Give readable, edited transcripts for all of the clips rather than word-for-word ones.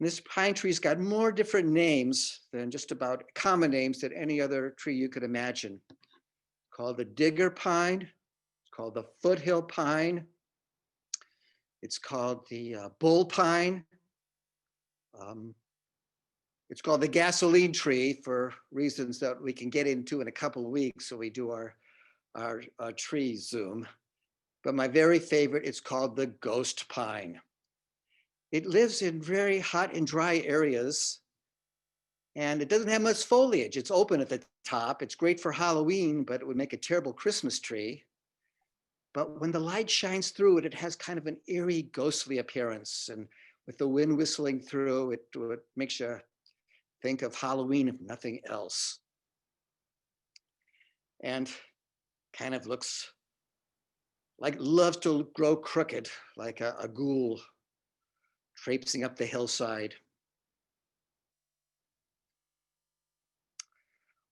And this pine tree's got more different names than just about common names than any other tree you could imagine. Called the digger pine, it's called the foothill pine, it's called the bull pine, it's called the gasoline tree for reasons that we can get into in a couple of weeks. So we do our tree zoom. But my very favorite, it's called the ghost pine. It lives in very hot and dry areas, and it doesn't have much foliage. It's open at the top. It's great for Halloween, but it would make a terrible Christmas tree. But when the light shines through it, it has kind of an eerie, ghostly appearance. And with the wind whistling through, it makes you think of Halloween, if nothing else. And kind of looks like, loves to grow crooked, like a ghoul traipsing up the hillside.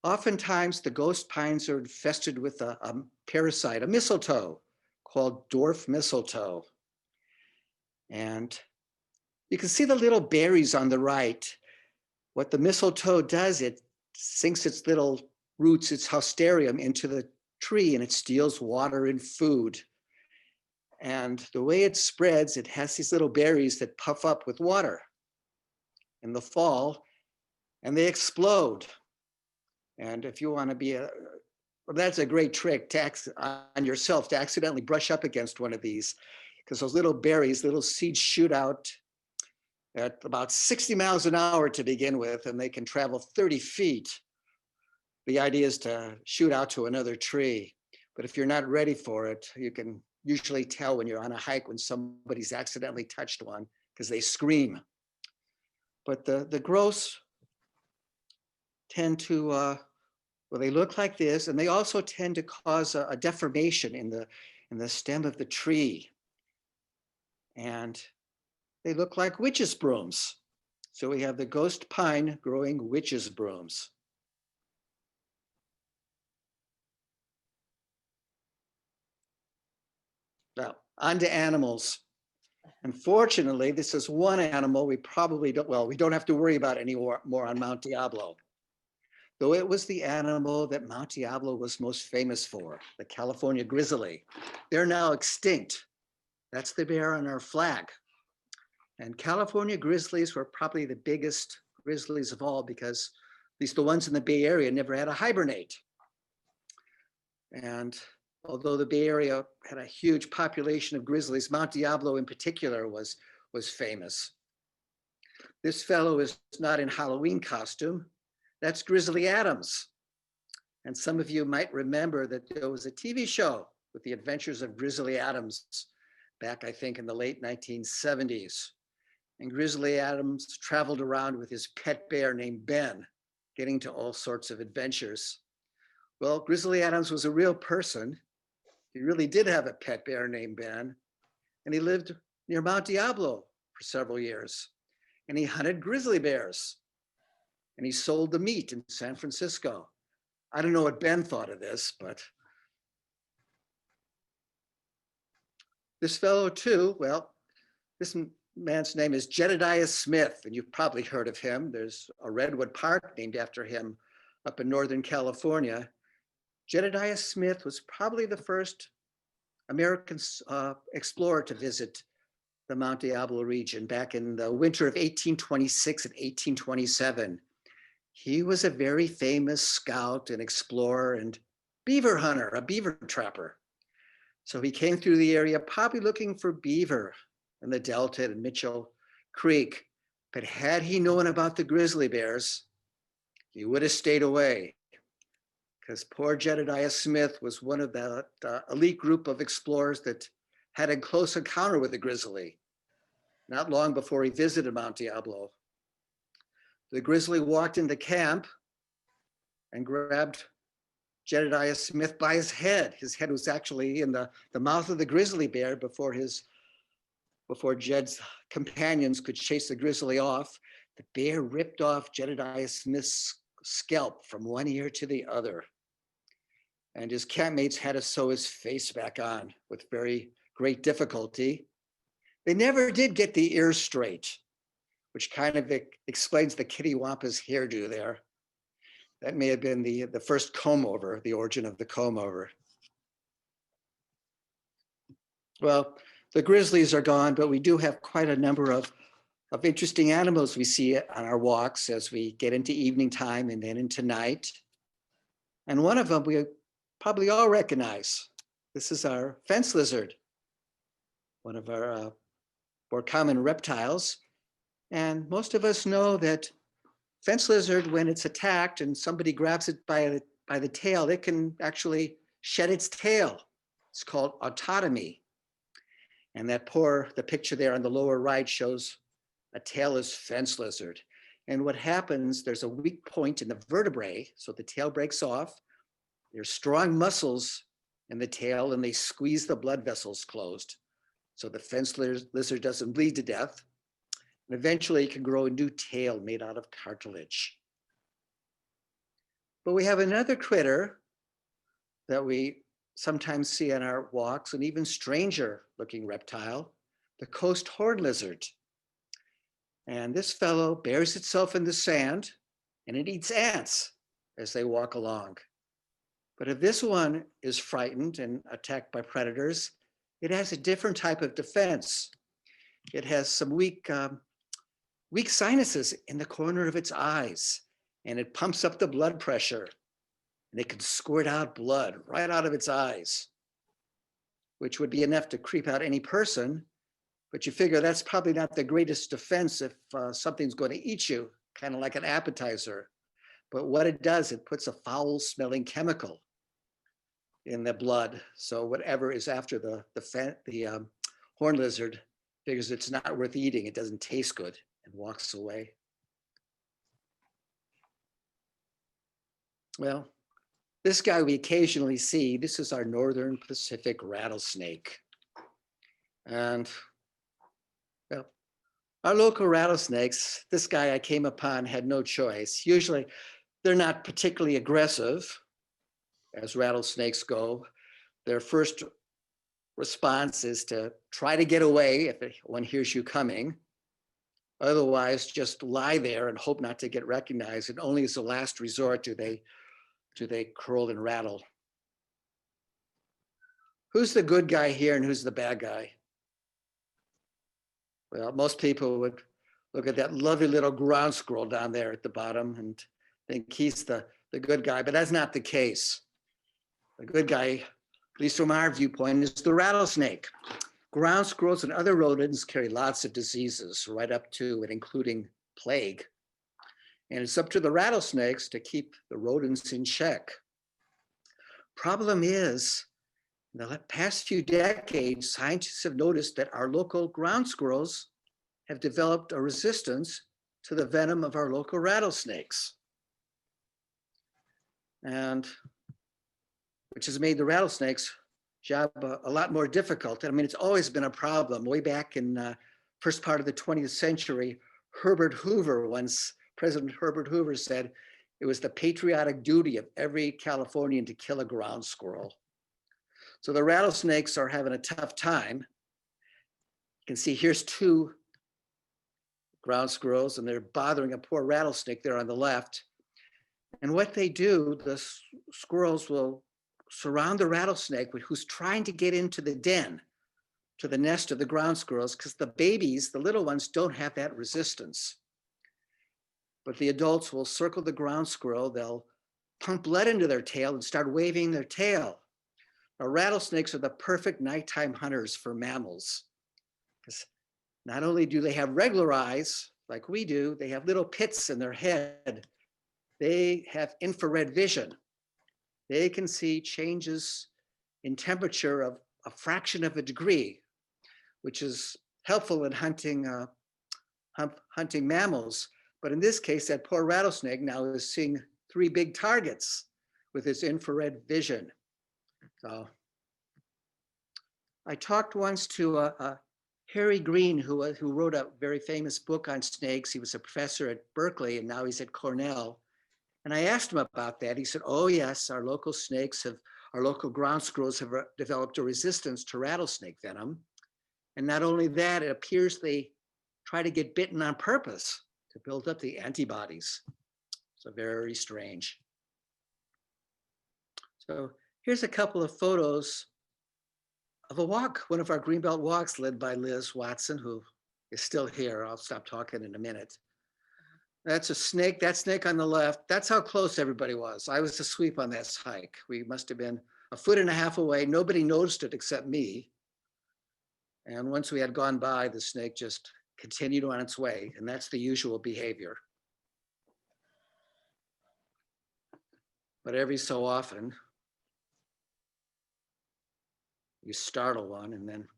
Oftentimes, the ghost pines are infested with a parasite, a mistletoe, called Dwarf Mistletoe. And you can see the little berries on the right. What the mistletoe does, it sinks its little roots, its hausterium, into the tree, and it steals water and food. And the way it spreads, it has these little berries that puff up with water in the fall, and they explode. And if you want to be well, that's a great trick on yourself to accidentally brush up against one of these, because those little berries, little seeds shoot out at about 60 miles an hour to begin with, and they can travel 30 feet. The idea is to shoot out to another tree. But if you're not ready for it, you can usually tell when you're on a hike when somebody's accidentally touched one, because they scream. But the growths tend to, well, they look like this, and they also tend to cause a deformation in the stem of the tree. And they look like witches' brooms. So we have the ghost pine growing witches' brooms. Now, on to animals. Unfortunately, this is one animal we probably don't, well, we don't have to worry about anymore on Mount Diablo. Though it was the animal that Mount Diablo was most famous for, the California grizzly. They're now extinct. That's the bear on our flag. And California grizzlies were probably the biggest grizzlies of all, because at least the ones in the Bay Area never had to hibernate. And although the Bay Area had a huge population of grizzlies, Mount Diablo in particular was famous. This fellow is not in Halloween costume. That's Grizzly Adams. And some of you might remember that there was a TV show with the adventures of Grizzly Adams back, I think, in the late 1970s. And Grizzly Adams traveled around with his pet bear named Ben, getting to all sorts of adventures. Well, Grizzly Adams was a real person. He really did have a pet bear named Ben, and he lived near Mount Diablo for several years. And he hunted grizzly bears, and he sold the meat in San Francisco. I don't know what Ben thought of this, but this fellow too, well, this man's name is Jedediah Smith, and you've probably heard of him. There's a redwood park named after him up in Northern California. Jedediah Smith was probably the first American explorer to visit the Mount Diablo region back in the winter of 1826 and 1827. He was a very famous scout and explorer and beaver hunter, a beaver trapper. So he came through the area probably looking for beaver in the Delta and Mitchell Creek. But had he known about the grizzly bears, he would have stayed away, because poor Jedediah Smith was one of the elite group of explorers that had a close encounter with the grizzly, not long before he visited Mount Diablo. The grizzly walked into camp and grabbed Jedediah Smith by his head. His head was actually in the mouth of the grizzly bear before Jed's companions could chase the grizzly off. The bear ripped off Jedediah Smith's scalp from one ear to the other. And his campmates had to sew his face back on with very great difficulty. They never did get the ear straight. which kind of explains the kitty wampus hairdo there. That may have been the first comb over, the origin of the comb over. Well, the grizzlies are gone, but we do have quite a number of interesting animals we see on our walks as we get into evening time and then into night. And one of them we probably all recognize. This is our fence lizard, one of our more common reptiles. And most of us know that fence lizard, when it's attacked and somebody grabs it by the tail, it can actually shed its tail. It's called autotomy. And the picture there on the lower right shows a tailless fence lizard. And what happens, there's a weak point in the vertebrae, so the tail breaks off. There's strong muscles in the tail and they squeeze the blood vessels closed. So the fence lizard doesn't bleed to death. And eventually it can grow a new tail made out of cartilage. But we have another critter that we sometimes see on our walks, an even stranger looking reptile, the coast horned lizard. And this fellow buries itself in the sand and it eats ants as they walk along. But if this one is frightened and attacked by predators, it has a different type of defense. It has some weak sinuses in the corner of its eyes, and it pumps up the blood pressure, and it can squirt out blood right out of its eyes, which would be enough to creep out any person. But you figure that's probably not the greatest defense if something's going to eat you, kind of like an appetizer. But what it does, it puts a foul smelling chemical in the blood. So whatever is after the horn lizard figures it's not worth eating, it doesn't taste good, and walks away. Well, this guy we occasionally see, this is our northern Pacific rattlesnake. And well, our local rattlesnakes, this guy I came upon had no choice. Usually they're not particularly aggressive as rattlesnakes go. Their first response is to try to get away if one hears you coming. Otherwise, just lie there and hope not to get recognized. And only as a last resort do they curl and rattle. Who's the good guy here and who's the bad guy? Well, most people would look at that lovely little ground squirrel down there at the bottom and think he's the good guy, but that's not the case. The good guy, at least from our viewpoint, is the rattlesnake. Ground squirrels and other rodents carry lots of diseases, right up to and including plague. And it's up to the rattlesnakes to keep the rodents in check. Problem is, in the past few decades, scientists have noticed that our local ground squirrels have developed a resistance to the venom of our local rattlesnakes. And which has made the rattlesnakes' job a lot more difficult. I mean, it's always been a problem. Way back in the first part of the 20th century, President Herbert Hoover said it was the patriotic duty of every Californian to kill a ground squirrel. So the rattlesnakes are having a tough time. You can see here's two ground squirrels and they're bothering a poor rattlesnake there on the left. And what they do, the squirrels will surround the rattlesnake who's trying to get into the den, to the nest of the ground squirrels, because the babies, the little ones, don't have that resistance. But the adults will circle the ground squirrel, they'll pump blood into their tail and start waving their tail. Now, rattlesnakes are the perfect nighttime hunters for mammals, because not only do they have regular eyes like we do, they have little pits in their head. They have infrared vision. They can see changes in temperature of a fraction of a degree, which is helpful in hunting mammals. But in this case, that poor rattlesnake now is seeing 3 big targets with its infrared vision. So I talked once to Harry Green, who wrote a very famous book on snakes. He was a professor at Berkeley and now he's at Cornell. And I asked him about that. He said, oh yes, our local ground squirrels have developed a resistance to rattlesnake venom. And not only that, it appears they try to get bitten on purpose to build up the antibodies. So very strange. So here's a couple of photos of a walk, one of our Greenbelt walks led by Liz Watson, who is still here. I'll stop talking in a minute. That's a snake, that snake on the left. That's how close everybody was. I was asleep on this hike. We must have been 1.5 feet away. Nobody noticed it except me. And once we had gone by, the snake just continued on its way. And that's the usual behavior. But every so often, you startle one and then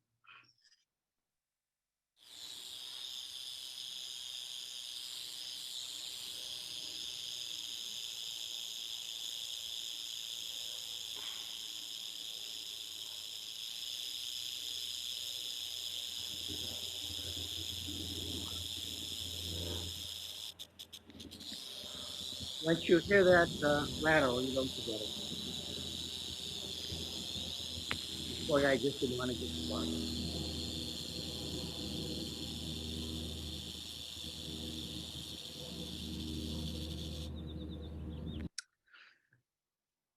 once you hear that rattle, you don't forget it. Boy, I just didn't want to get started.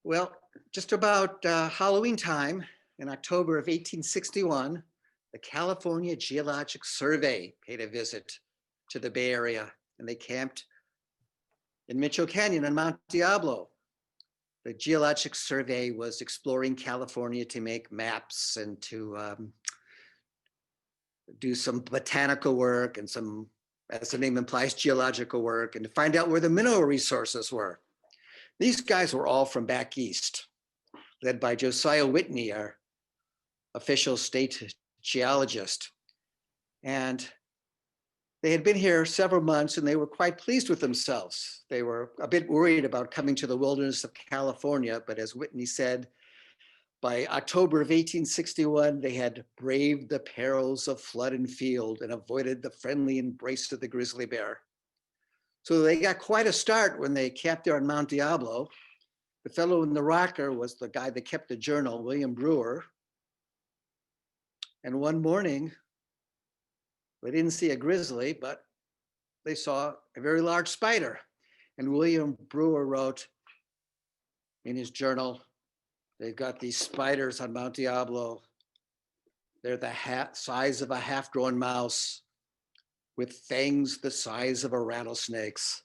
Well, just about Halloween time in October of 1861, the California Geologic Survey paid a visit to the Bay Area, and they camped in Mitchell Canyon on Mount Diablo. The Geologic Survey was exploring California to make maps and to do some botanical work and some, as the name implies, geological work, and to find out where the mineral resources were. These guys were all from back east, led by Josiah Whitney, our official state geologist. And they had been here several months and they were quite pleased with themselves. They were a bit worried about coming to the wilderness of California, but as Whitney said, by October of 1861, they had braved the perils of flood and field and avoided the friendly embrace of the grizzly bear. So they got quite a start when they camped there on Mount Diablo. The fellow in the rocker was the guy that kept the journal, William Brewer. And one morning, they didn't see a grizzly, but they saw a very large spider. And William Brewer wrote in his journal, they've got these spiders on Mount Diablo. They're the size of a half-grown mouse with fangs the size of a rattlesnake's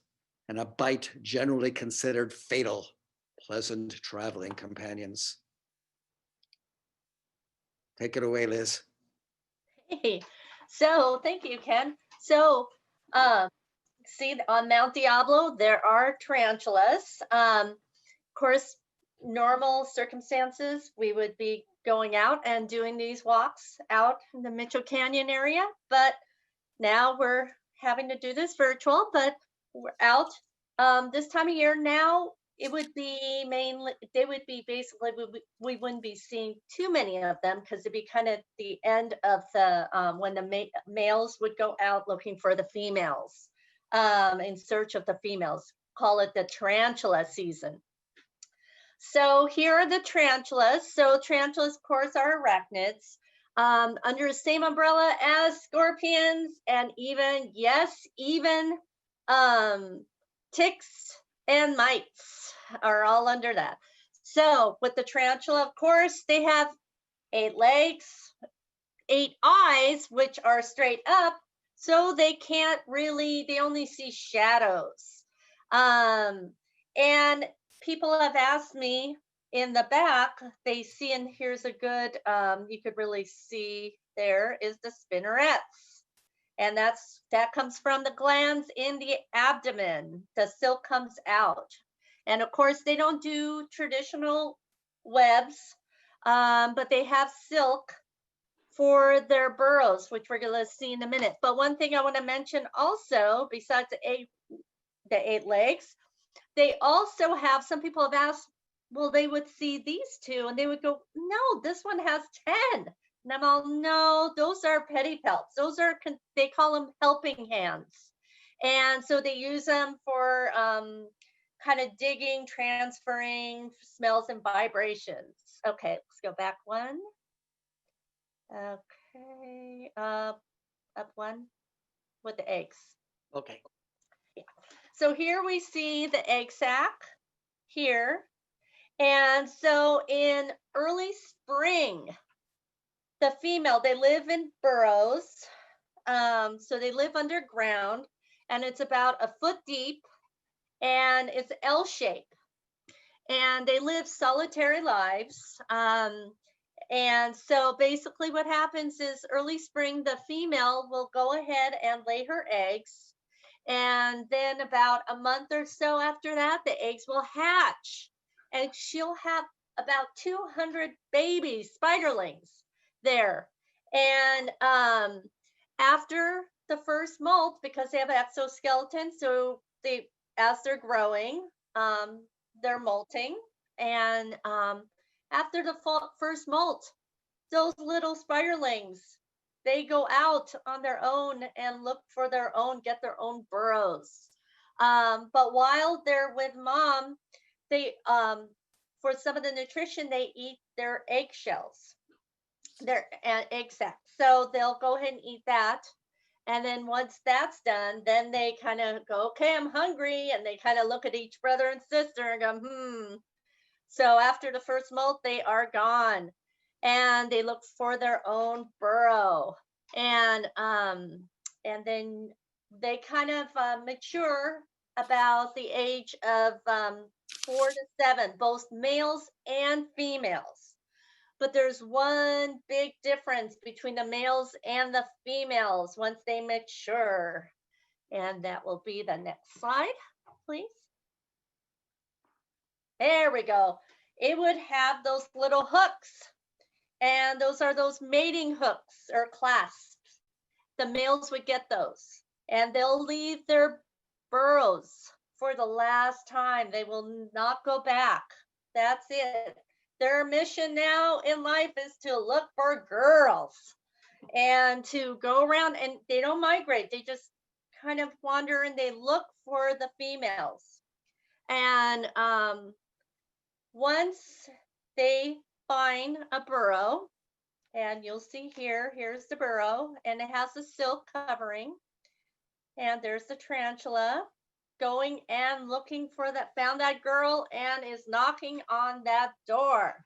and a bite generally considered fatal. Pleasant traveling companions. Take it away, Liz. Hey, so thank you, Ken. So see, on Mount Diablo, there are tarantulas. Of course, normal circumstances, we would be going out and doing these walks out in the Mitchell Canyon area, but now we're having to do this virtual, but we're out. This time of year now, it would be mainly, they would be basically, we wouldn't be seeing too many of them because it'd be kind of the end of the, when the males would go out looking for the females, in search of the females, call it the tarantula season. So here are the tarantulas. So tarantulas, of course, are arachnids. Under the same umbrella as scorpions and even, yes, even ticks and mites are all under that. So with the tarantula, of course, they have 8 legs, 8 eyes, which are straight up, so they can't really, they only see shadows. And people have asked me in the back, they see, and here's a good, you could really see there is the spinnerets. And that comes from the glands in the abdomen. The silk comes out. And of course, they don't do traditional webs, but they have silk for their burrows, which we're going to see in a minute. But one thing I want to mention also, besides the eight legs, they also have, some people have asked, well, they would see these 2 and they would go, no, this one has 10. And I'm all, no, those are pedipalps. Those are, they call them helping hands. And so they use them for kind of digging, transferring smells and vibrations. Okay, let's go back one. Okay, up one. with the eggs. Okay. So here we see the egg sac here. And so in early spring, the female, they live in burrows. So they live underground, and it's about a foot deep, and it's L-shaped. And they live solitary lives. And so basically what happens is early spring, the female will go ahead and lay her eggs. And then about a month or so after that, the eggs will hatch. And she'll have about 200 baby spiderlings there. And after the first molt, because they have exoskeleton, so they, as they're growing, they're molting. And after the first molt, those little spiderlings, they go out on their own and look for their own, get their own burrows. But while they're with mom, they, for some of the nutrition, they eat their eggshells, their egg sacs. So they'll go ahead and eat that. And then once that's done, then they kind of go, okay, I'm hungry. And they kind of look at each brother and sister and go, So after the first molt, they are gone. And they look for their own burrow. And then they kind of mature about the age of 4 to 7, both males and females. But there's one big difference between the males and the females once they mature. And that will be the next slide, please. There we go. It would have those little hooks. And those are those mating hooks or clasps. The males would get those. And they'll leave their burrows for the last time. They will not go back. That's it. Their mission now in life is to look for girls and to go around, and they don't migrate. They just kind of wander and they look for the females. And once they find a burrow, and you'll see here, here's the burrow, and it has a silk covering. And there's the tarantula going and looking for that, found that girl and is knocking on that door.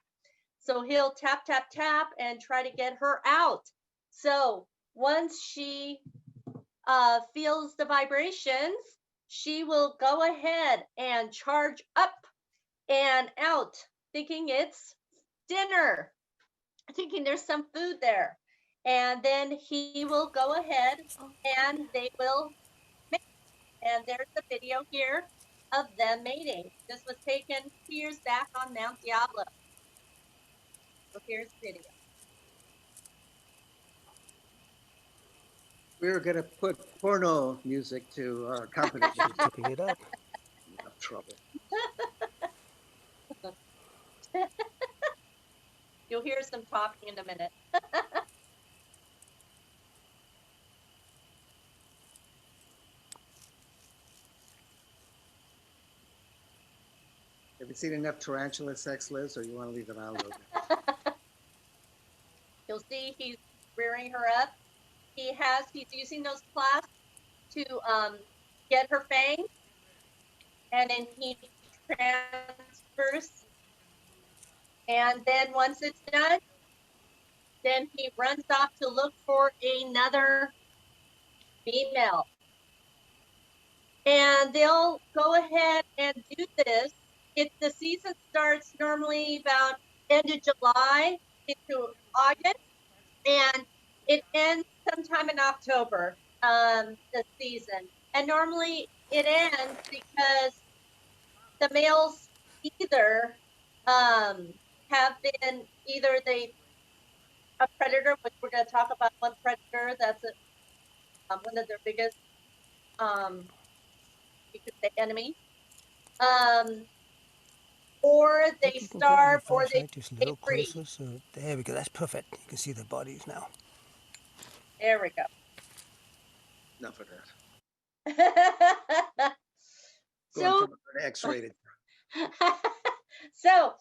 So he'll tap, tap, tap and try to get her out. So once she feels the vibrations, she will go ahead and charge up and out, thinking it's dinner, thinking there's some food there. And then he will go ahead and they will mate. And there's the video here of them mating. This was taken 2 years back on Mount Diablo. So here's the video. We were going to put porno music to accompany this. Keeping it up. Enough trouble. You'll hear some talking in a minute. Have you seen enough tarantula sex, Liz, or you want to leave them out a little bit? You'll see he's rearing her up. He's using those clasps to get her fangs, and then he transfers. And then once it's done, then he runs off to look for another female. And they'll go ahead and do this. The season starts normally about end of July into August, and it ends sometime in October, the season. And normally it ends because the males either have been a predator, which we're going to talk about one predator that's one of their biggest, you could say, enemies. Or they starve, or they free. Closer, so there we go. That's perfect. You can see their bodies now. There we go. Enough of that. So, X-rated. So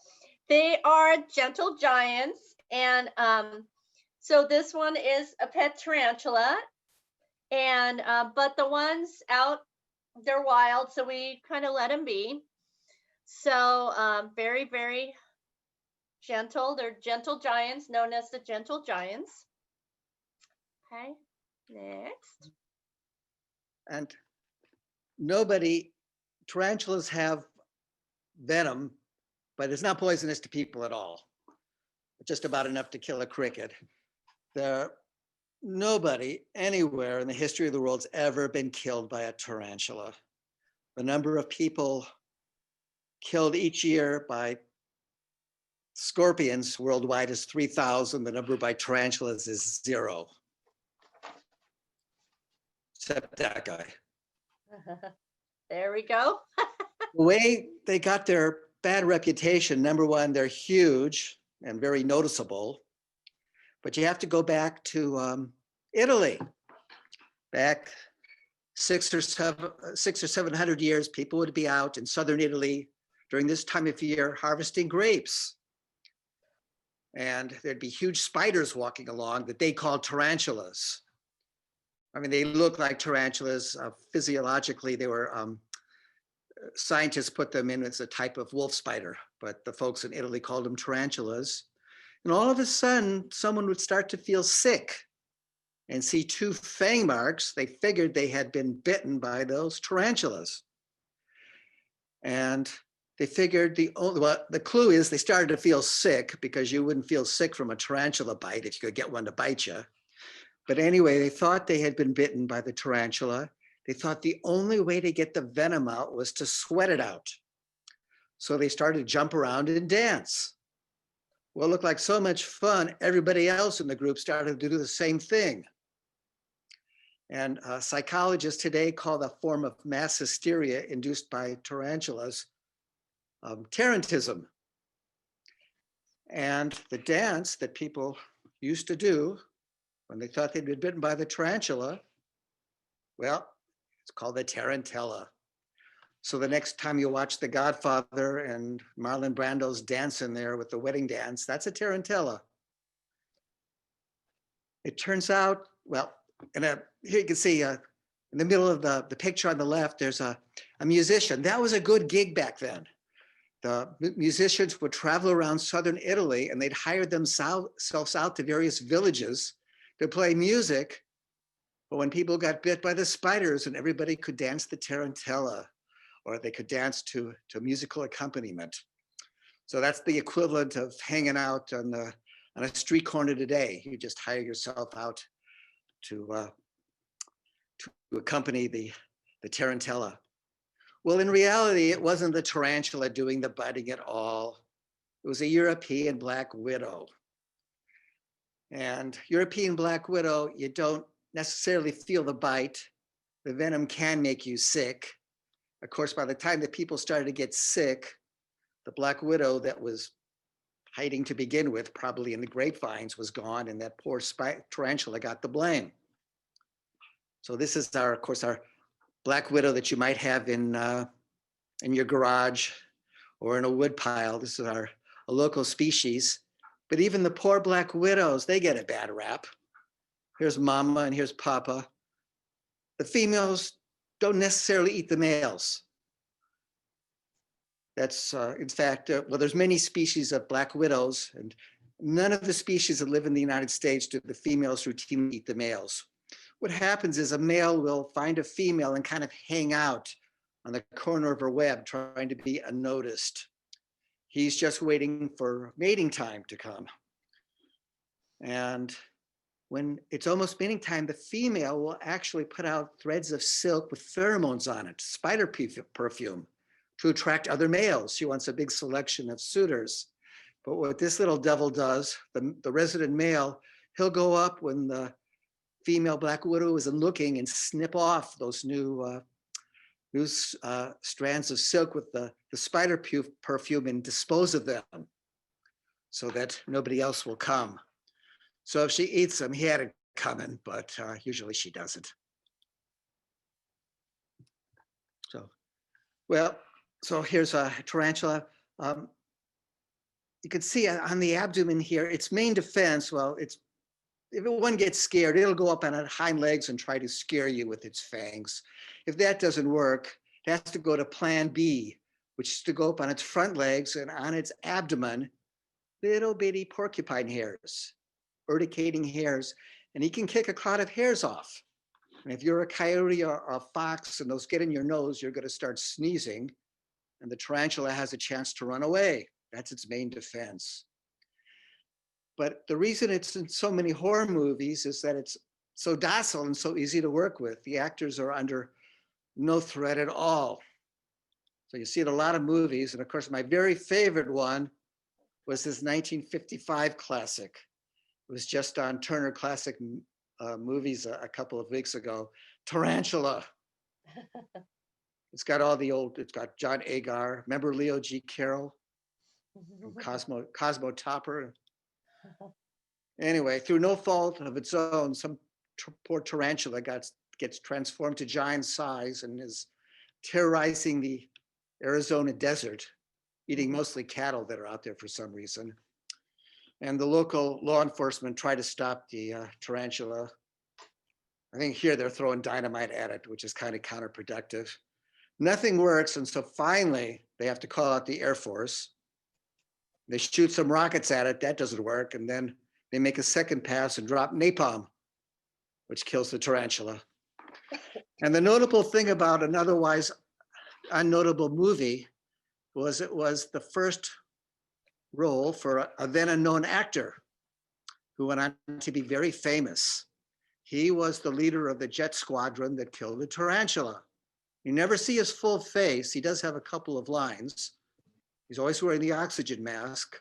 they are gentle giants, and so this one is a pet tarantula, And but the ones out, they're wild, so we kind of let them be. So very, very gentle. They're gentle giants, known as the gentle giants. Okay, next. And tarantulas have venom, but it's not poisonous to people at all. Just about enough to kill a cricket. Nobody anywhere in the history of the world's ever been killed by a tarantula. The number of people killed each year by scorpions worldwide is 3,000. The number by tarantulas is 0. Except that guy. There we go. The way they got their bad reputation, number one, they're huge and very noticeable. But you have to go back to Italy. Back 600 or 700 years, people would be out in southern Italy during this time of year harvesting grapes. And there'd be huge spiders walking along that they called tarantulas. I mean, they look like tarantulas. Physiologically, they were, scientists put them in as a type of wolf spider, but the folks in Italy called them tarantulas. And all of a sudden, someone would start to feel sick and see 2 fang marks. They figured they had been bitten by those tarantulas. And they figured the clue is they started to feel sick, because you wouldn't feel sick from a tarantula bite if you could get one to bite you. But anyway, they thought they had been bitten by the tarantula. They thought the only way to get the venom out was to sweat it out. So they started to jump around and dance. Well, it looked like so much fun. Everybody else in the group started to do the same thing. And psychologists today call the form of mass hysteria induced by tarantulas tarantism. And the dance that people used to do when they thought they'd been bitten by the tarantula, well, it's called the tarantella. So the next time you watch The Godfather and Marlon Brando's dance in there with the wedding dance, that's a tarantella. It turns out, well, here you can see in the middle of the picture on the left, there's a musician. That was a good gig back then. The musicians would travel around southern Italy, and they'd hire themselves out to various villages to play music. But when people got bit by the spiders, and everybody could dance the tarantella, or they could dance to musical accompaniment. So that's the equivalent of hanging out on a street corner today. You just hire yourself out to accompany the tarantella. Well, in reality, it wasn't the tarantula doing the biting at all. It was a European black widow. And European black widow, you don't necessarily feel the bite. The venom can make you sick. Of course, by the time that people started to get sick, the black widow that was hiding to begin with, probably in the grapevines, was gone, and that poor tarantula got the blame. So this is of course, our black widow that you might have in your garage or in a wood pile. This is a local species. But even the poor black widows, they get a bad rap. Here's mama and here's papa. The females don't necessarily eat the males. That's, in fact, well, there's many species of black widows, and none of the species that live in the United States do the females routinely eat the males. What happens is a male will find a female and kind of hang out on the corner of her web, trying to be unnoticed. He's just waiting for mating time to come. And when it's almost mating time, the female will actually put out threads of silk with pheromones on it, spider perfume, to attract other males. She wants a big selection of suitors. But what this little devil does, the resident male, he'll go up when the female black widow isn't looking and snip off those new strands of silk with the spider perfume and dispose of them so that nobody else will come. So if she eats them, he had it coming, but usually she doesn't. So, well, so here's a tarantula. You can see on the abdomen here, its main defense, well, its if one gets scared, it'll go up on its hind legs and try to scare you with its fangs. If that doesn't work, it has to go to plan B, which is to go up on its front legs and on its abdomen, little bitty porcupine hairs, urticating hairs, and he can kick a clot of hairs off. And if you're a coyote or a fox and those get in your nose, you're going to start sneezing, and the tarantula has a chance to run away. That's its main defense. But the reason it's in so many horror movies is that it's so docile and so easy to work with. The actors are under no threat at all. So you see it in a lot of movies. And of course, my very favorite one was this 1955 classic. It was just on Turner Classic Movies a couple of weeks ago, Tarantula. It's got all the old, it's got John Agar. Remember Leo G. Carroll? Cosmo Topper. Anyway, through no fault of its own, some poor tarantula gets transformed to giant size and is terrorizing the Arizona desert, eating mostly cattle that are out there for some reason. And the local law enforcement try to stop the tarantula. I think here they're throwing dynamite at it, which is kind of counterproductive. Nothing works, and so finally they have to call out the Air Force. They shoot some rockets at it, that doesn't work, and then they make a second pass and drop napalm, which kills the tarantula. And the notable thing about an otherwise unnotable movie was it was the first role for a then unknown actor who went on to be very famous. He was the leader of the jet squadron that killed the tarantula. You never see his full face. He does have a couple of lines. He's always wearing the oxygen mask.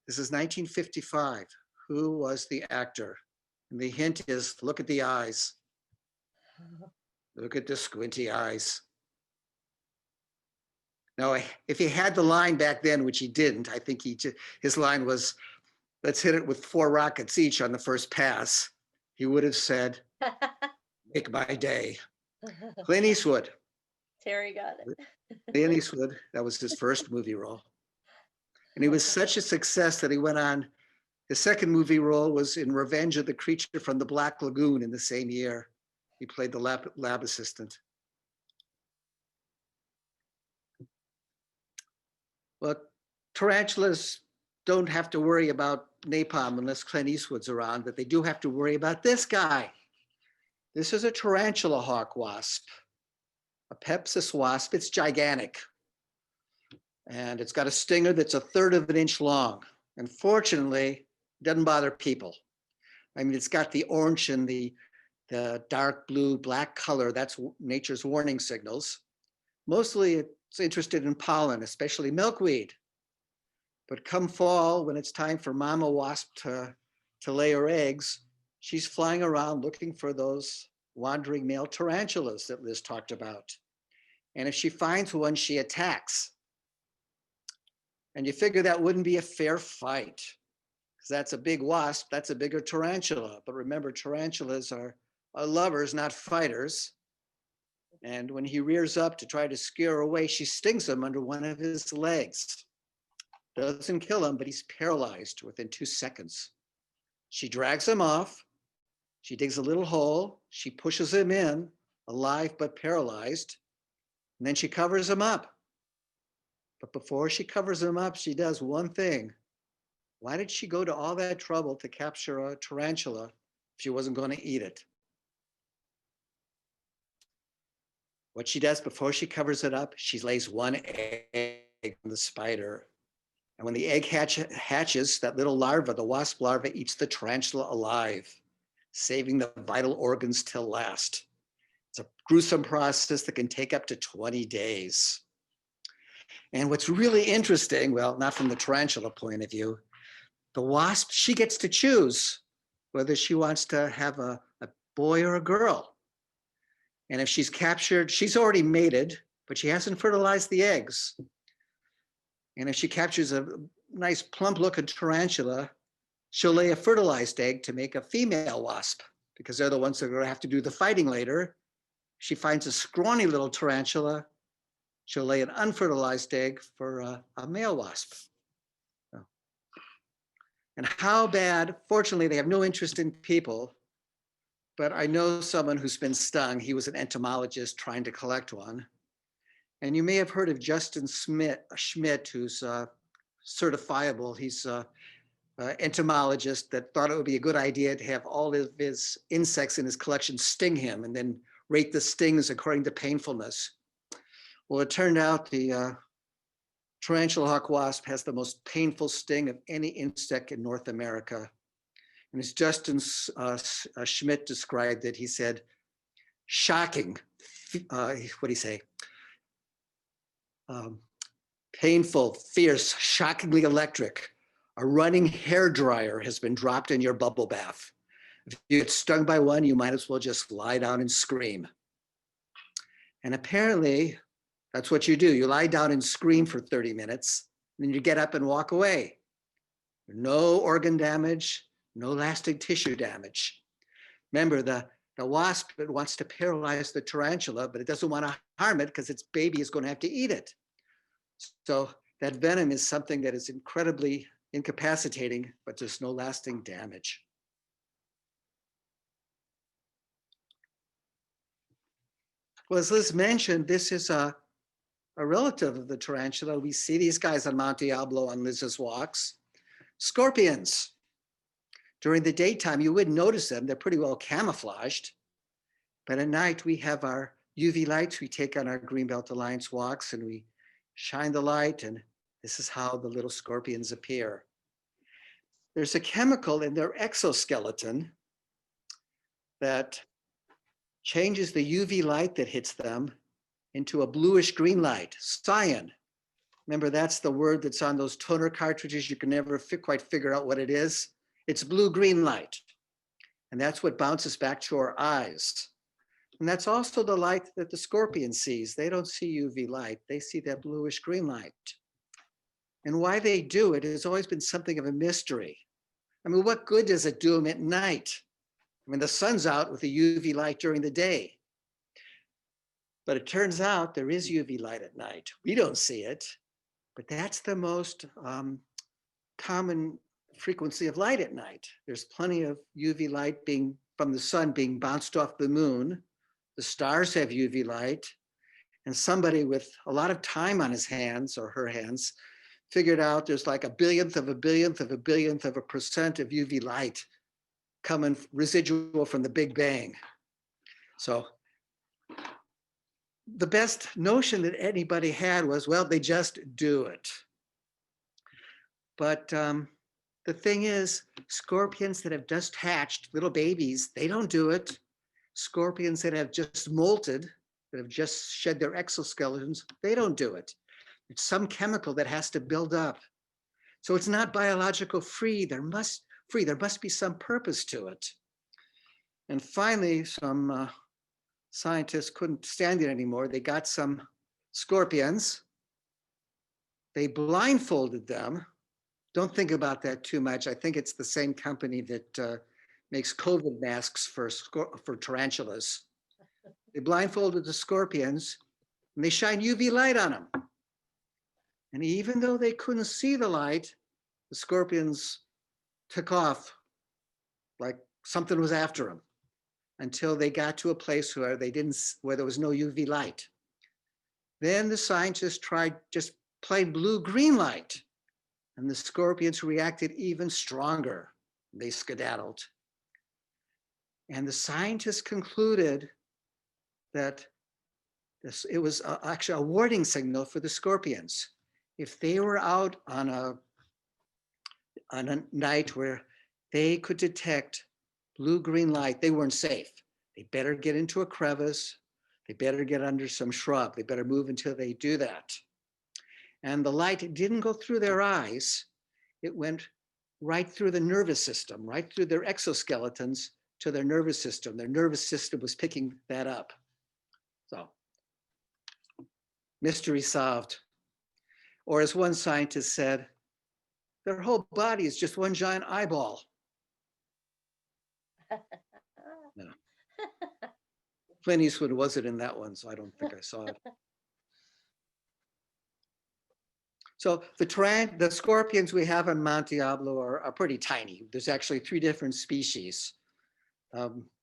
This is 1955. Who was the actor? And the hint is, look at the eyes. Look at the squinty eyes. Now, if he had the line back then, which he didn't, I think his line was, let's hit it with 4 rockets each on the first pass. He would have said, make my day. Clint Eastwood. Terry got it. Clint Eastwood, that was his first movie role. And he was such a success that he went on, his second movie role was in Revenge of the Creature from the Black Lagoon in the same year. He played the lab assistant. Well, tarantulas don't have to worry about napalm unless Clint Eastwood's around, but they do have to worry about this guy. This is a tarantula hawk wasp, a Pepsis wasp. It's gigantic. And it's got a stinger that's 1/3 of an inch long. And fortunately, it doesn't bother people. I mean, it's got the orange and the dark blue, black color. That's nature's warning signals. Mostly it's interested in pollen, especially milkweed. But come fall, when it's time for mama wasp to lay her eggs, she's flying around looking for those wandering male tarantulas that Liz talked about. And if she finds one, she attacks. And you figure that wouldn't be a fair fight, because that's a big wasp, that's a bigger tarantula. But remember, tarantulas are lovers, not fighters. And when he rears up to try to scare her away, she stings him under one of his legs. Doesn't kill him, but he's paralyzed within 2 seconds. She drags him off. She digs a little hole. She pushes him in, alive but paralyzed. And then she covers him up. But before she covers him up, she does one thing. Why did she go to all that trouble to capture a tarantula if she wasn't going to eat it? What she does before she covers it up, she lays one egg on the spider. And when the egg hatches, that little larva, the wasp larva, eats the tarantula alive, saving the vital organs till last. It's a gruesome process that can take up to 20 days. And what's really interesting, well, not from the tarantula point of view, the wasp, she gets to choose whether she wants to have a boy or a girl. And if she's captured, she's already mated, but she hasn't fertilized the eggs. And if she captures a nice plump looking tarantula, she'll lay a fertilized egg to make a female wasp, because they're the ones that are gonna have to do the fighting later. She finds a scrawny little tarantula, she'll lay an unfertilized egg for a male wasp. So And how bad, fortunately, they have no interest in people, but I know someone who's been stung. He was an entomologist trying to collect one. And you may have heard of Justin Schmidt, who's certifiable. He's an entomologist that thought it would be a good idea to have all of his insects in his collection sting him and then rate the stings according to painfulness. Well, it turned out the tarantula hawk wasp has the most painful sting of any insect in North America. And as Justin Schmidt described it, he said, shocking, what do you say? Painful, fierce, shockingly electric. A running hair dryer has been dropped in your bubble bath. If you get stung by one, you might as well just lie down and scream. And apparently, that's what you do. You lie down and scream for 30 minutes, and then you get up and walk away. No organ damage, no lasting tissue damage. Remember, the wasp, it wants to paralyze the tarantula, but it doesn't want to harm it because its baby is going to have to eat it. So that venom is something that is incredibly incapacitating, but there's no lasting damage. Well, as Liz mentioned, this is a relative of the tarantula. We see these guys on Mount Diablo on Liz's walks. Scorpions. During the daytime, you wouldn't notice them. They're pretty well camouflaged. But at night, we have our UV lights we take on our Greenbelt Alliance walks, and we shine the light, and this is how the little scorpions appear. There's a chemical in their exoskeleton that changes the UV light that hits them into a bluish green light, cyan. Remember, that's the word that's on those toner cartridges. You can never quite figure out what it is. It's blue-green light. And that's what bounces back to our eyes. And that's also the light that the scorpion sees. They don't see UV light. They see that bluish green light. And why they do it has always been something of a mystery. I mean, what good does it do them at night? I mean, the sun's out with the UV light during the day. But it turns out there is UV light at night. We don't see it, but that's the most common frequency of light at night. There's plenty of UV light from the sun being bounced off the moon. The stars have UV light. And somebody with a lot of time on his hands or her hands figured out there's like a billionth of a billionth of a billionth of a percent of UV light coming residual from the Big Bang. So the best notion that anybody had was, well, they just do it. But the thing is, scorpions that have just hatched, little babies, they don't do it. Scorpions that have just molted, that have just shed their exoskeletons, they don't do it. It's some chemical that has to build up. So it's not biological free. There must be some purpose to it. And finally, some scientists couldn't stand it anymore. They got some scorpions. They blindfolded them. Don't think about that too much. I think it's the same company that makes COVID masks for tarantulas. They blindfolded the scorpions and they shine UV light on them. And even though they couldn't see the light, the scorpions took off like something was after them until they got to a place where there was no UV light. Then the scientists tried just plain blue-green light, and the scorpions reacted even stronger. They skedaddled. And the scientists concluded that it was actually a warning signal for the scorpions. If they were out on a night where they could detect blue-green light, they weren't safe. They better get into a crevice. They better get under some shrub. They better move until they do that. And the light didn't go through their eyes. It went right through the nervous system, right through their exoskeletons to their nervous system. Their nervous system was picking that up. So, mystery solved. Or as one scientist said, their whole body is just one giant eyeball. No. Clint Eastwood wasn't in that one, so I don't think I saw it. So the scorpions we have on Mount Diablo are pretty tiny. There's actually 3 different species.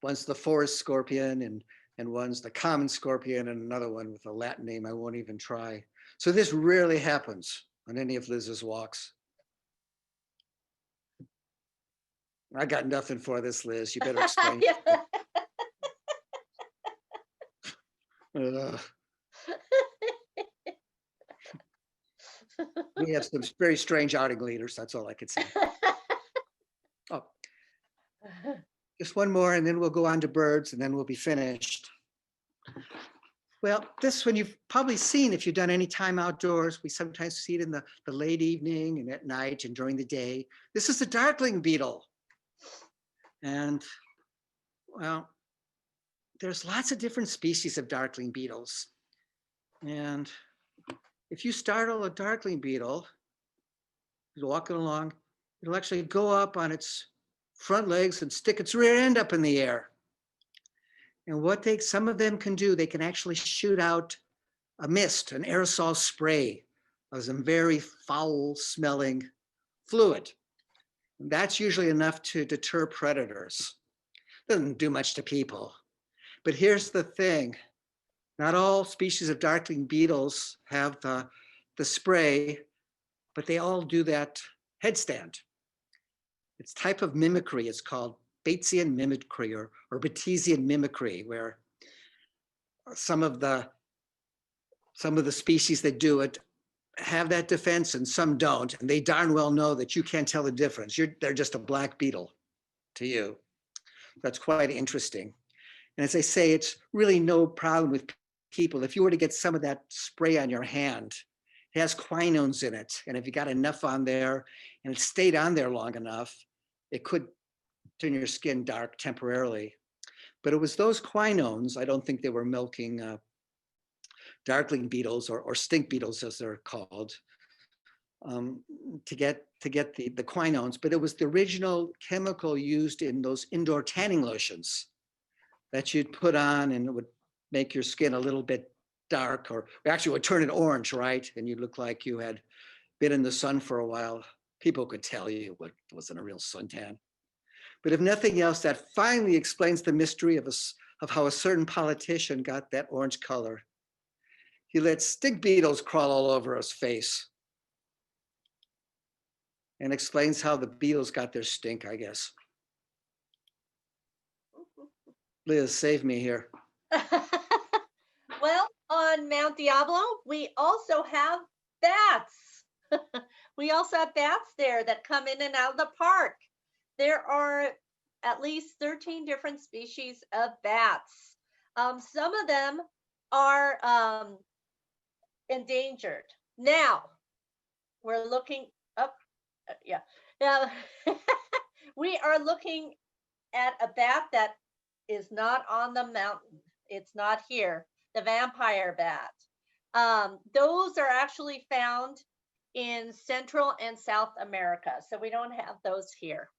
One's the forest scorpion, and one's the common scorpion, and another one with a Latin name I won't even try. So this rarely happens on any of Liz's walks. I got nothing for this, Liz. You better explain. We have some very strange outing leaders. That's all I could say. Oh, just one more, and then we'll go on to birds, and then we'll be finished. Well, this one you've probably seen if you've done any time outdoors. We sometimes see it in the late evening and at night and during the day. This is the Darkling Beetle. And well, there's lots of different species of Darkling Beetles. And if you startle a Darkling Beetle, you're walking along, it'll actually go up on its front legs and stick its rear end up in the air. And what some of them can do, they can actually shoot out a mist, an aerosol spray of some very foul smelling fluid. And that's usually enough to deter predators. Doesn't do much to people. But here's the thing. Not all species of Darkling Beetles have the spray, but they all do that headstand. It's type of mimicry. It's called Batesian mimicry or Batesian mimicry, where some of the species that do it have that defense and some don't, and they darn well know that you can't tell the difference. They're just a black beetle to you. That's quite interesting. And as I say, it's really no problem with people. If you were to get some of that spray on your hand, it has quinones in it. And if you got enough on there and it stayed on there long enough, it could turn your skin dark temporarily. But it was those quinones, I don't think they were milking Darkling beetles or stink beetles as they're called, to get the quinones, but it was the original chemical used in those indoor tanning lotions that you'd put on, and it would make your skin a little bit dark, or actually would turn it orange, right? And you look like you had been in the sun for a while. People could tell you what wasn't a real suntan. But if nothing else, that finally explains the mystery of how a certain politician got that orange color. He let stink beetles crawl all over his face, and explains how the beetles got their stink, I guess. Liz, save me here. Well, on Mount Diablo, we also have bats. We also have bats there that come in and out of the park. There are at least 13 different species of bats. Some of them are endangered. Now, we're looking up, yeah. We are looking at a bat that is not on the mountain. It's not here, the vampire bat. Those are actually found in Central and South America, so we don't have those here.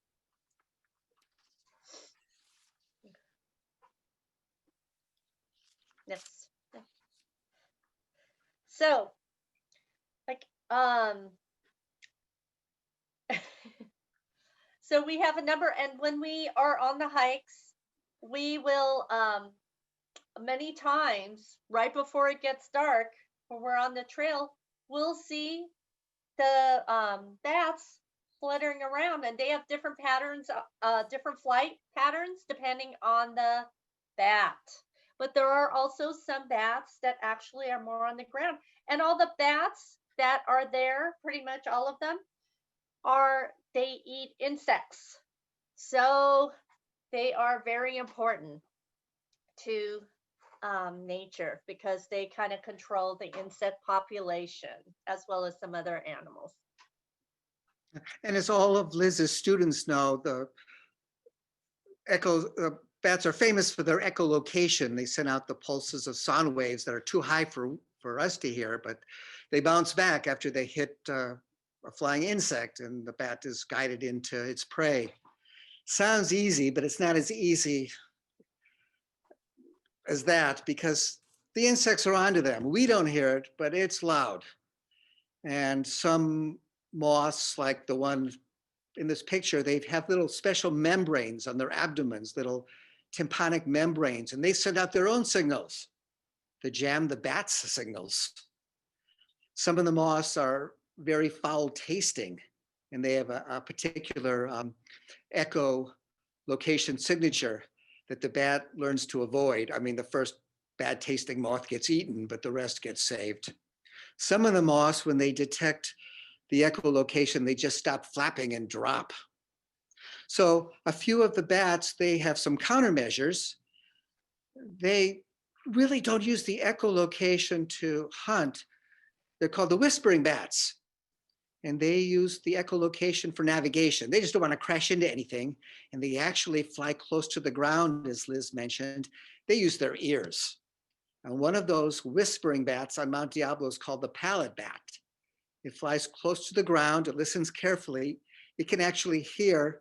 Next. So, like, so we have a number, and when we are on the hikes, we will, many times, right before it gets dark, when we're on the trail, we'll see the bats fluttering around, and they have different patterns, different flight patterns, depending on the bat. But there are also some bats that actually are more on the ground. And all the bats that are there, pretty much all of them, they eat insects. So they are very important to nature, because they kind of control the insect population as well as some other animals. And as all of Liz's students know, the bats are famous for their echolocation. They send out the pulses of sound waves that are too high for us to hear, but they bounce back after they hit a flying insect, and the bat is guided into its prey. Sounds easy, but it's not as easy as that, because the insects are onto them. We don't hear it, but it's loud. And some moths, like the one in this picture, they have little special membranes on their abdomens, little tympanic membranes, and they send out their own signals to jam the bat's signals. Some of the moths are very foul tasting, and they have a particular echo location signature that the bat learns to avoid. I mean, the first bad tasting moth gets eaten, but the rest gets saved. Some of the moths, when they detect the echolocation, they just stop flapping and drop. So a few of the bats, they have some countermeasures. They really don't use the echolocation to hunt. They're called the whispering bats. And they use the echolocation for navigation. They just don't want to crash into anything. And they actually fly close to the ground, as Liz mentioned. They use their ears. And one of those whispering bats on Mount Diablo is called the Pallet Bat. It flies close to the ground, it listens carefully. It can actually hear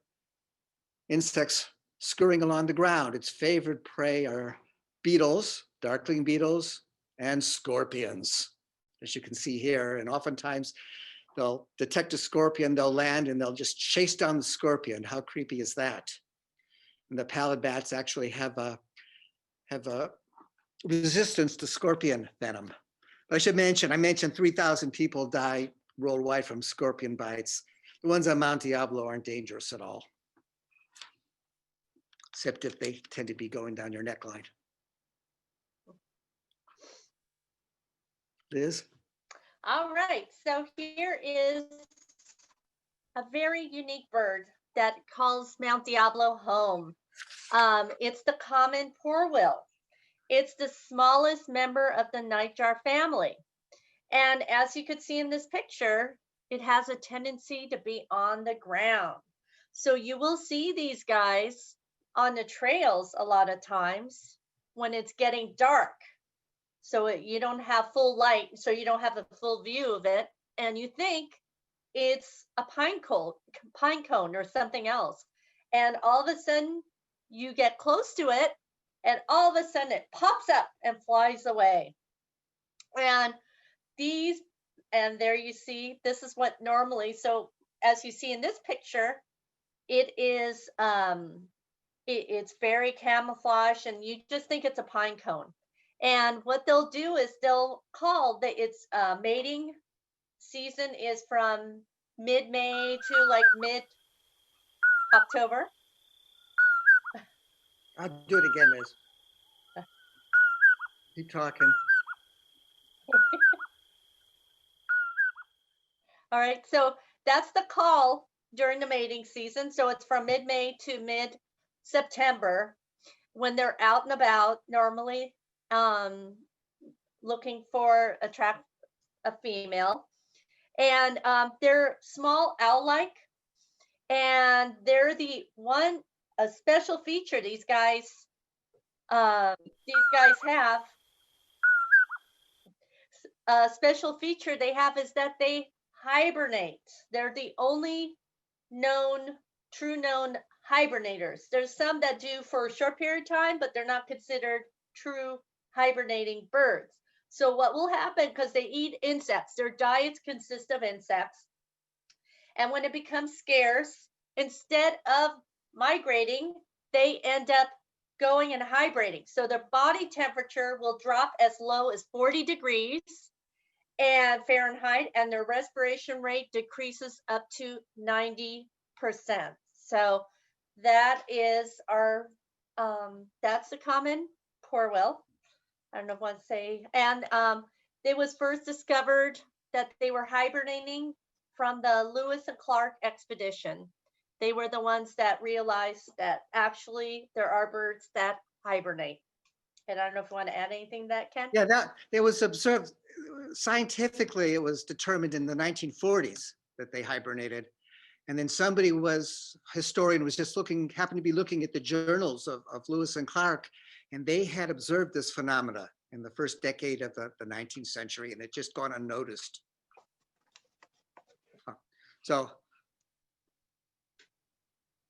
insects scurrying along the ground. Its favorite prey are beetles, darkling beetles, and scorpions, as you can see here. And oftentimes they'll detect a scorpion, they'll land, and they'll just chase down the scorpion. How creepy is that? And the pallet bats actually have a resistance to scorpion venom. But I should mention, I mentioned 3,000 people die worldwide from scorpion bites. The ones on Mount Diablo aren't dangerous at all, except if they tend to be going down your neckline. Liz? All right, so here is a very unique bird that calls Mount Diablo home. It's the common porwheel. It's the smallest member of the nightjar family. And as you could see in this picture, it has a tendency to be on the ground. So you will see these guys on the trails a lot of times when it's getting dark. So you don't have full light, so you don't have a full view of it. And you think it's a pine cone or something else. And all of a sudden you get close to it, and all of a sudden it pops up and flies away. And there you see, this is what normally, so as you see in this picture, it is, it's very camouflaged, and you just think it's a pine cone. And what they'll do is they'll call that its mating season is from mid-May to like mid-October. I'll do it again, Liz. Keep talking. All right, so that's the call during the mating season. So it's from mid-May to mid-September when they're out and about, normally looking for attract a female. And they're small owl-like, and they're a special feature these guys have. A special feature they have is that they hibernate. They're the only true known hibernators. There's some that do for a short period of time, but they're not considered true hibernating birds. So what will happen, because they eat insects, their diets consist of insects. And when it becomes scarce, instead of migrating, they end up going and hibernating. So their body temperature will drop as low as 40 degrees and Fahrenheit, and their respiration rate decreases up to 90%. So that is our, that's the common porwheel. I don't know if I want to say, and it was first discovered that they were hibernating from the Lewis and Clark expedition. They were the ones that realized that actually there are birds that hibernate. And I don't know if you want to add anything to that, Ken? Yeah, that it was observed scientifically. It was determined in the 1940s that they hibernated. And then historian was just happened to be looking at the journals of Lewis and Clark, and they had observed this phenomena in the first decade of the 19th century, and it just gone unnoticed. So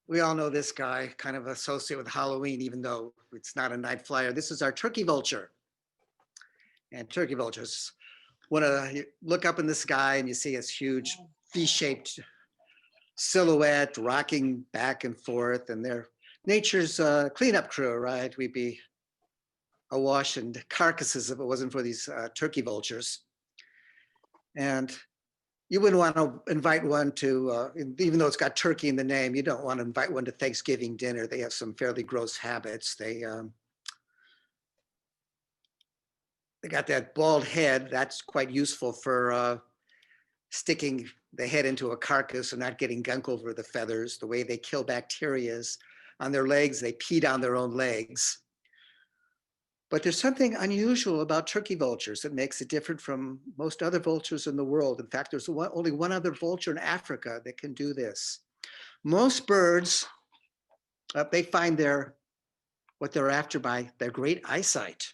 we all know this guy, kind of associated with Halloween, even though it's not a night flyer. This is our turkey vulture. And turkey vultures, you look up in the sky and you see this huge V-shaped silhouette rocking back and forth, and they're nature's cleanup crew, right? We'd be awash in carcasses if it wasn't for these turkey vultures. And you wouldn't want to invite one to, even though it's got turkey in the name, you don't want to invite one to Thanksgiving dinner. They have some fairly gross habits. They got that bald head. That's quite useful for sticking the head into a carcass and not getting gunk over the feathers. The way they kill bacteria is on their legs, they pee down their own legs. But there's something unusual about turkey vultures that makes it different from most other vultures in the world. In fact, there's only one other vulture in Africa that can do this. Most birds, they find what they're after by their great eyesight.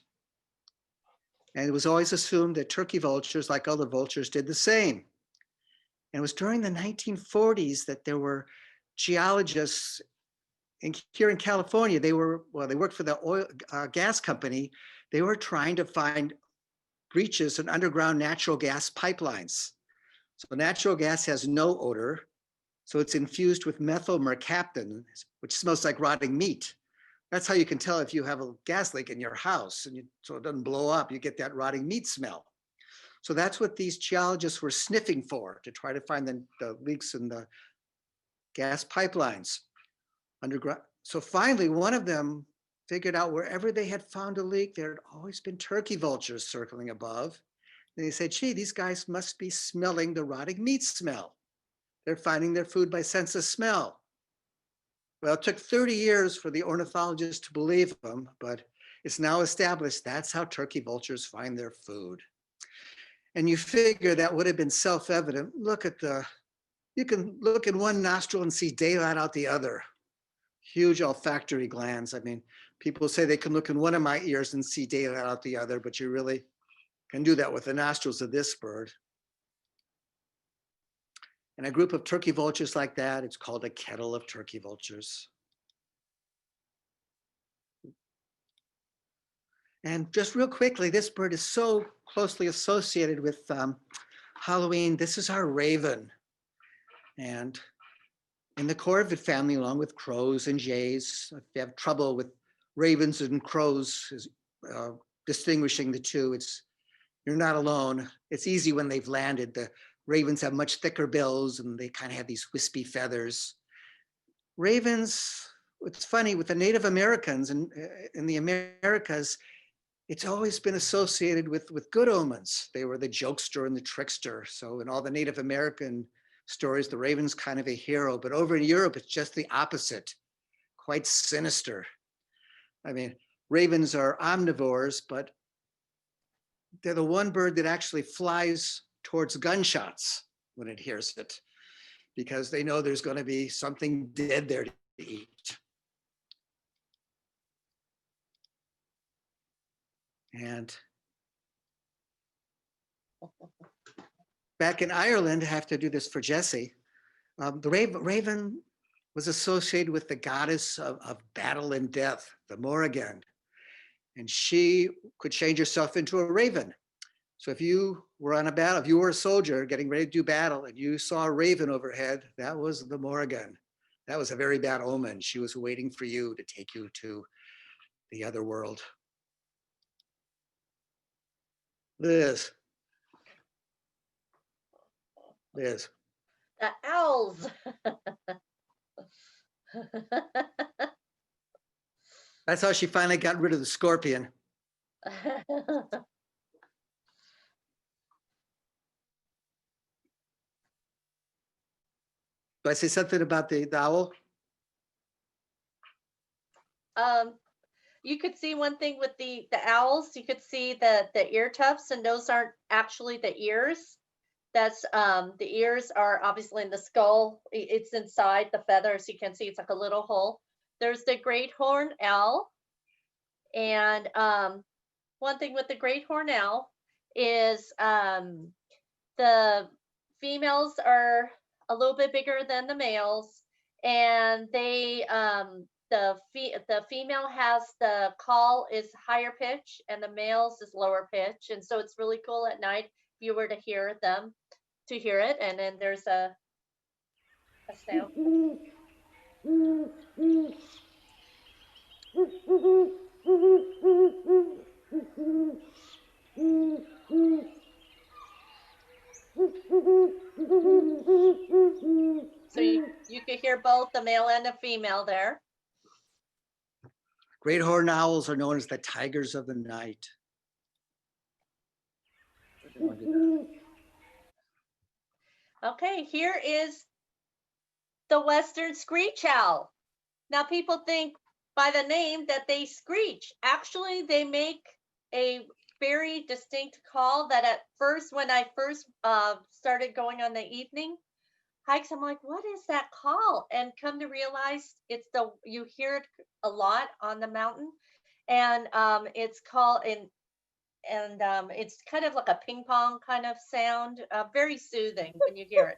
And it was always assumed that turkey vultures, like other vultures, did the same. And it was during the 1940s that there were geologists here in California. They worked for the oil gas company. They were trying to find breaches in underground natural gas pipelines. So natural gas has no odor. So it's infused with methyl mercaptan, which smells like rotting meat. That's how you can tell if you have a gas leak in your house, and so it doesn't blow up, you get that rotting meat smell. So that's what these geologists were sniffing for, to try to find the leaks in the gas pipelines underground. So finally, one of them figured out wherever they had found a leak, there had always been turkey vultures circling above. And they said, gee, these guys must be smelling the rotting meat smell. They're finding their food by sense of smell. Well, it took 30 years for the ornithologists to believe them, but it's now established that's how turkey vultures find their food. And you figure that would have been self-evident. You can look in one nostril and see daylight out the other. Huge olfactory glands. I mean, people say they can look in one of my ears and see daylight out the other, but you really can do that with the nostrils of this bird. And a group of turkey vultures like that, it's called a kettle of turkey vultures. And just real quickly, this bird is so closely associated with Halloween. This is our raven. And in the corvid family, along with crows and jays, if you have trouble with ravens and crows, distinguishing the two, you're not alone. It's easy when they've landed. The ravens have much thicker bills and they kind of have these wispy feathers. Ravens, it's funny, with the Native Americans and in the Americas, it's always been associated with good omens. They were the jokester and the trickster. So in all the Native American stories, the raven's kind of a hero, but over in Europe, it's just the opposite, quite sinister. I mean, ravens are omnivores, but they're the one bird that actually flies towards gunshots when it hears it, because they know there's going to be something dead there to eat. And back in Ireland, I have to do this for Jesse. The raven was associated with the goddess of battle and death, the Morrigan. And she could change herself into a raven. So if you were on a battle, if you were a soldier getting ready to do battle and you saw a raven overhead, that was the Morrigan. That was a very bad omen. She was waiting for you to take you to the other world. Liz. The owls. That's how she finally got rid of the scorpion. Do I say something about the owl? You could see one thing with the owls. You could see the ear tufts, and those aren't actually the ears. That's the ears are obviously in the skull. It's inside the feathers. You can see it's like a little hole. There's the great horned owl, and one thing with the great horned owl is the females are a little bit bigger than the males, and they the female has the call is higher pitch and the males is lower pitch, and so it's really cool at night you were to hear them, to hear it. And then there's a sound. So you could hear both the male and the female there. Great horned owls are known as the tigers of the night. Okay, here is the Western Screech Owl. Now people think by the name that they screech. Actually, they make a very distinct call that at first, when I first started going on the evening hikes, I'm like, what is that call? And come to realize you hear it a lot on the mountain. And it's called, it's kind of like a ping pong kind of sound, very soothing when you hear it.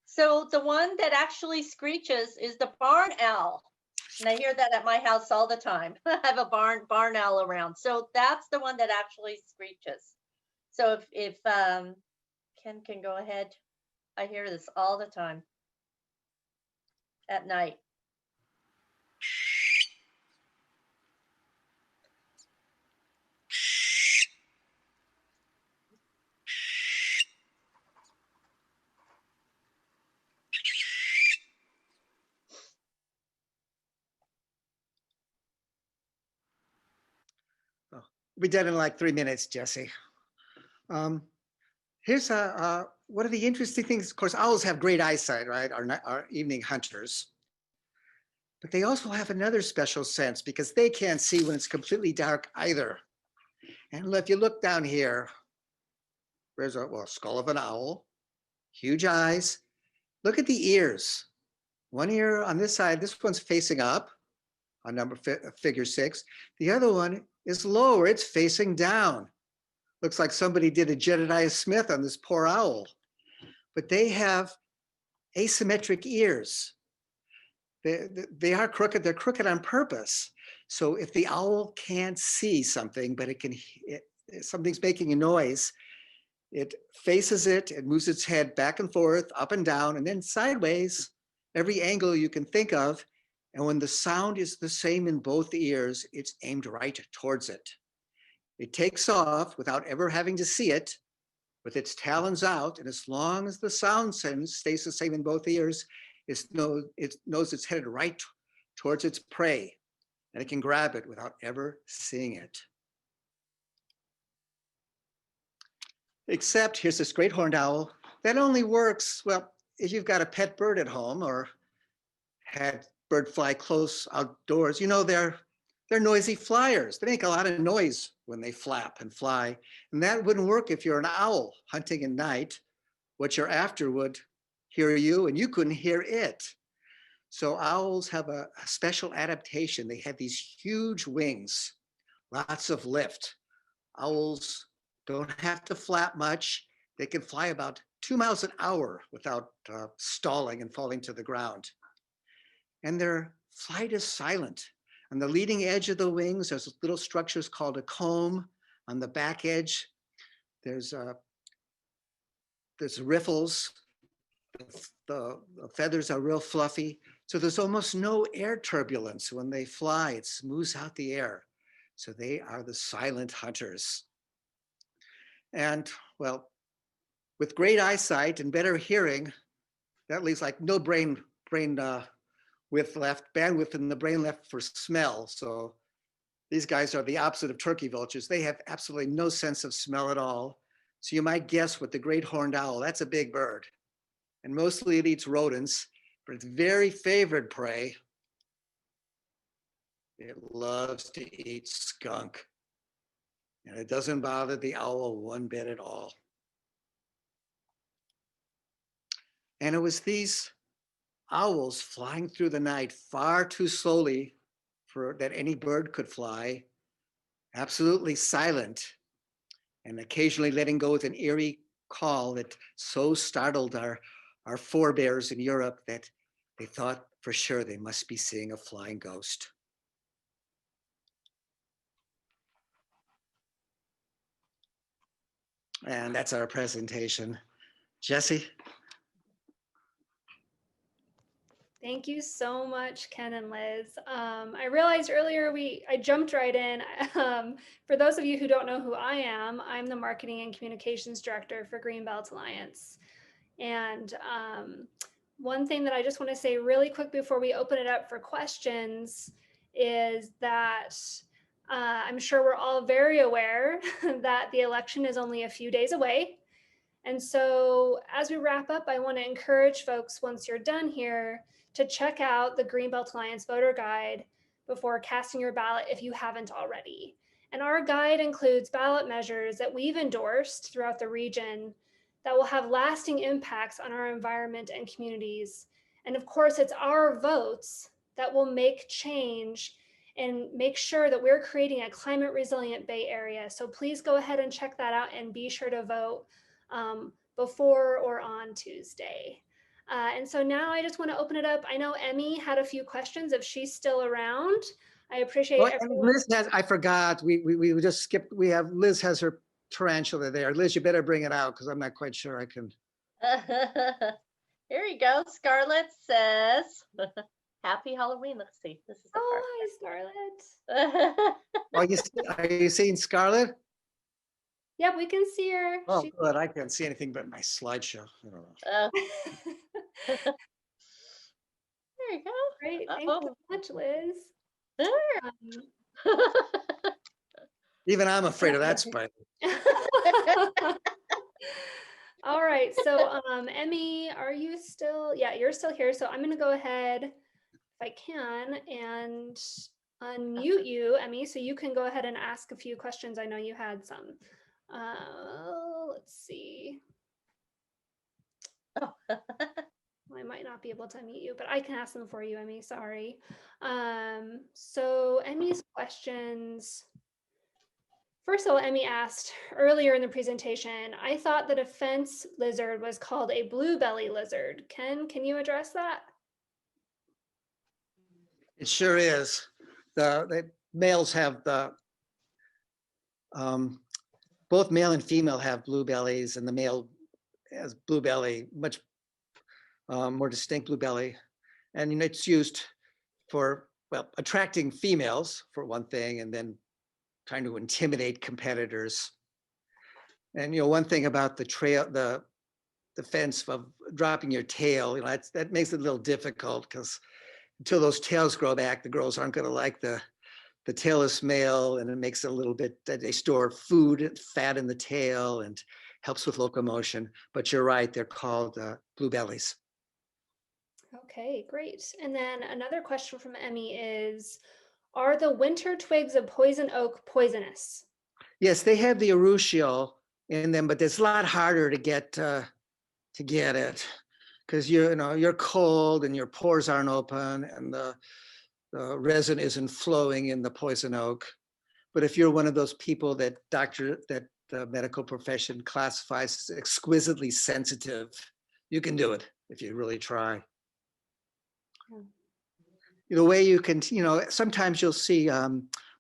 So the one that actually screeches is the barn owl. And I hear that at my house all the time. I have a barn owl around. So that's the one that actually screeches. So if Ken can go ahead, I hear this all the time at night. We'll be done in like 3 minutes, Jesse. Here's one of the interesting things. Of course, owls have great eyesight, right? Our evening hunters. But they also have another special sense because they can't see when it's completely dark either. And if you look down here, there's a skull of an owl, huge eyes. Look at the ears. One ear on this side, this one's facing up on figure 6. The other one is lower, it's facing down. Looks like somebody did a Jedediah Smith on this poor owl. But they have asymmetric ears. They are crooked, they're crooked on purpose. So if the owl can't see something, but something's making a noise, it faces it, it moves its head back and forth, up and down, and then sideways, every angle you can think of. And when the sound is the same in both ears, it's aimed right towards it. It takes off without ever having to see it, with its talons out, and as long as the sound stays the same in both ears, it knows it's headed right towards its prey, and it can grab it without ever seeing it. Except here's this great horned owl that only works, well, if you've got a pet bird at home or had bird fly close outdoors, you know they're noisy flyers. They make a lot of noise when they flap and fly. And that wouldn't work if you're an owl hunting at night. What you're after would hear you and you couldn't hear it. So owls have a special adaptation. They have these huge wings, lots of lift. Owls don't have to flap much. They can fly about 2 miles an hour without stalling and falling to the ground. And their flight is silent. On the leading edge of the wings, there's little structures called a comb. On the back edge, there's riffles. The feathers are real fluffy. So there's almost no air turbulence when they fly. It smooths out the air. So they are the silent hunters. And well, with great eyesight and better hearing, that leaves like no bandwidth in the brain left for smell. So these guys are the opposite of turkey vultures. They have absolutely no sense of smell at all. So you might guess with the great horned owl, that's a big bird. And mostly it eats rodents, but its very favorite prey, it loves to eat skunk. And it doesn't bother the owl one bit at all. And it was these owls flying through the night far too slowly for that any bird could fly, absolutely silent, and occasionally letting go with an eerie call that so startled our forebears in Europe that they thought for sure they must be seeing a flying ghost. And that's our presentation. Jesse? Thank you so much, Ken and Liz. I realized earlier I jumped right in. For those of you who don't know who I am, I'm the Marketing and Communications Director for Greenbelt Alliance. And one thing that I just want to say really quick before we open it up for questions is that I'm sure we're all very aware that the election is only a few days away. And so as we wrap up, I want to encourage folks, once you're done here, to check out the Greenbelt Alliance voter guide before casting your ballot if you haven't already. And our guide includes ballot measures that we've endorsed throughout the region that will have lasting impacts on our environment and communities. And of course, it's our votes that will make change and make sure that we're creating a climate resilient Bay Area. So please go ahead and check that out and be sure to vote before or on Tuesday. And so now I just want to open it up. I know Emmy had a few questions if she's still around. I appreciate Well, everyone. Liz has, I forgot, we just skipped, Liz has her tarantula there. Liz, you better bring it out because I'm not quite sure I can. Here you go. Scarlett says, Happy Halloween. Let's see. This is the Oh, hi, Scarlett. Are you seeing Scarlett? Yep, we can see her. Oh, good. I can't see anything but my slideshow. I don't know. There you go. Great. Thank you so much, Liz. Even I'm afraid of that spider. All right. So, Emmy, are you still? Yeah, you're still here. So I'm going to go ahead, if I can, and unmute you, Emmy, so you can go ahead and ask a few questions. I know you had some. Let's see. Oh. I might not be able to unmute you, but I can ask them for you, Emmy. Sorry. So Emmy's questions. First of all, Emmy asked earlier in the presentation, I thought that a fence lizard was called a blue belly lizard. Ken, can you address that? It sure is. The males have both male and female have blue bellies, and the male has blue belly, much more distinct blue belly. And it's used for, well, attracting females for one thing, and then trying to intimidate competitors. And one thing about the fence of dropping your tail, that makes it a little difficult because until those tails grow back, the girls aren't going to like the tailless male, and it makes it a little bit that they store food, fat in the tail, and helps with locomotion. But you're right, they're called blue bellies. Okay, great. And then another question from Emmy is, are the winter twigs of poison oak poisonous? Yes, they have the urushiol in them, but it's a lot harder to get it because you're cold and your pores aren't open and the resin isn't flowing in the poison oak. But if you're one of those people that the medical profession classifies as exquisitely sensitive, you can do it if you really try. The way you can, sometimes you'll see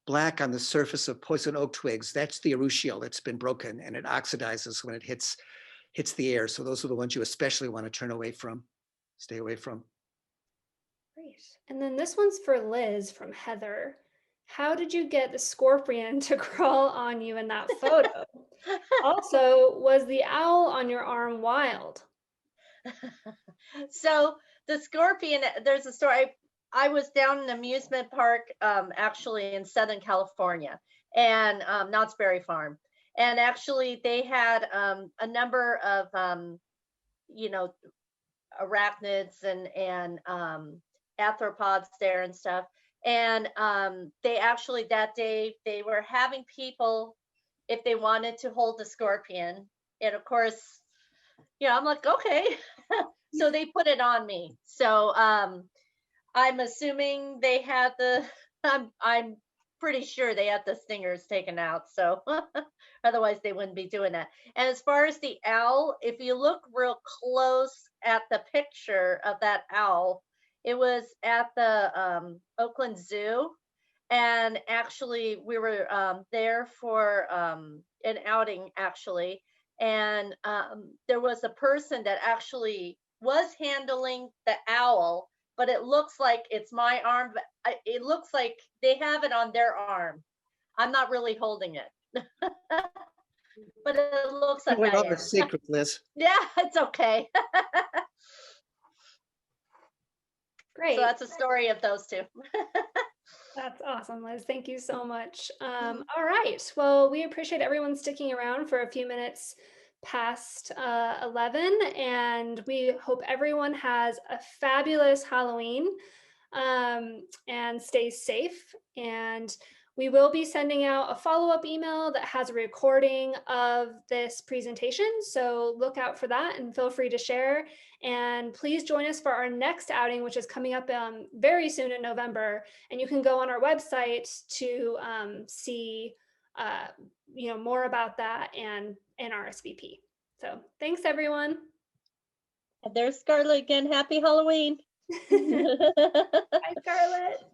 black on the surface of poison oak twigs. That's the urushiol that's been broken, and it oxidizes when it hits the air. So those are the ones you especially want to stay away from. Great. And then this one's for Liz from Heather. How did you get the scorpion to crawl on you in that photo? Also, was the owl on your arm wild? So the scorpion, there's a story. I was down in an amusement park, actually in Southern California, and Knott's Berry Farm. And actually they had a number of, arachnids and arthropods there and stuff. And they actually, that day, they were having people, if they wanted to hold the scorpion. And of course, I'm like, okay. So they put it on me. So I'm assuming they had I'm pretty sure they had the stingers taken out. So otherwise they wouldn't be doing that. And as far as the owl, if you look real close at the picture of that owl, it was at the Oakland Zoo. And actually we were there for an outing actually. And there was a person that actually was handling the owl, but it looks like it's my arm. It looks like they have it on their arm. I'm not really holding it, but it looks like Wait, I all am. the secret, Liz. Yeah, it's okay. Great. So that's a story of those two. That's awesome, Liz. Thank you so much. All right. Well, we appreciate everyone sticking around for a few minutes past 11, and we hope everyone has a fabulous Halloween and stays safe. And we will be sending out a follow-up email that has a recording of this presentation. So look out for that and feel free to share. And please join us for our next outing, which is coming up very soon in November. And you can go on our website to see more about that and RSVP. So thanks, everyone. And there's Scarlett again. Happy Halloween. Hi, Scarlett.